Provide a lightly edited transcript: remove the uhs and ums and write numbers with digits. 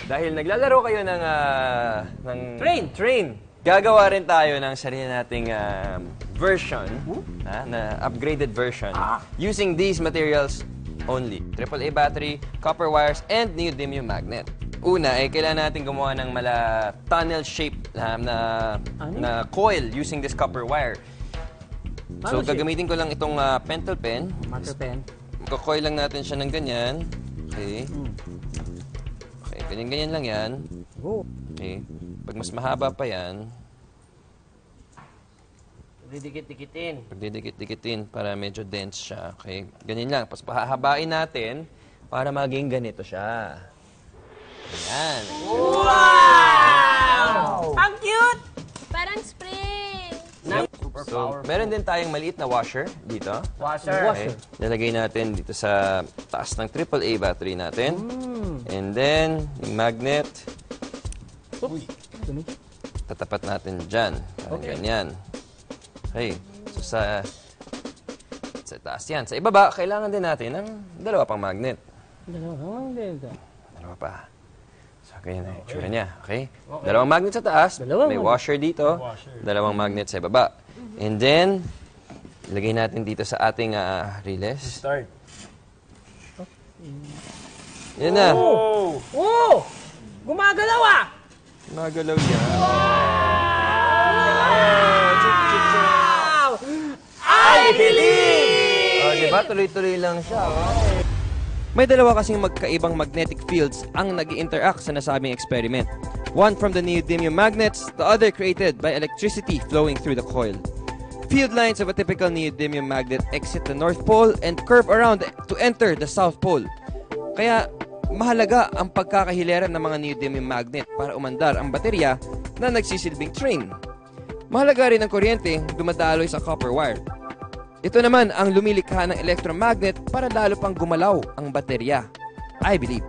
Dahil naglalaro kayo ng train, gagawa rin tayo ng sarili nating version, na upgraded version, using these materials only. AAA battery, copper wires, and neodymium magnet. Una, kailangan natin gumawa ng tunnel shape na coil using this copper wire. So, gagamitin ko lang itong pentel pen. Marker pen. Kakoil lang natin siya ng ganyan. Okay. Okay, ganyan-ganyan lang yan. Okay. Pag mas mahaba pa yan, pagdidikit-dikitin para medyo dense siya. Okay, ganyan lang. Tapos pahahabain natin para maging ganito siya. Ayan. Wow! Ang cute! Parang spring. So, meron din tayong maliit na washer dito. Washer. Lalagay natin dito sa taas ng AAA battery natin. And then, yung magnet, tatapat natin dyan. Ganyan. Okay. So, sa taas yan. Sa ibaba, kailangan din natin ng dalawa pang magnet. Dalawa pa. So, ganyan na yung itsura niya. Okay? Dalawang magnet sa taas. May washer dito. Dalawang magnet sa ibaba. And then, ilagay natin dito sa ating relays. Start. Yan na. Oh! Gumagalaw ah! Gumagalaw yan. Wow! I believe! Oh, diba? Tuloy-tuloy lang siya. May dalawa kasing magkaibang magnetic fields ang nag-interact sa nasabing experiment. One from the neodymium magnets, the other created by electricity flowing through the coil. Field lines of a typical neodymium magnet exit the North Pole and curve around to enter the South Pole. Kaya mahalaga ang pagkakahileran ng mga neodymium magnet para umandar ang baterya na nagsisilbing train. Mahalaga rin ang kuryente dumadaloy sa copper wire. Ito naman ang lumilikha ng electromagnet para lalo pang gumalaw ang baterya. I believe.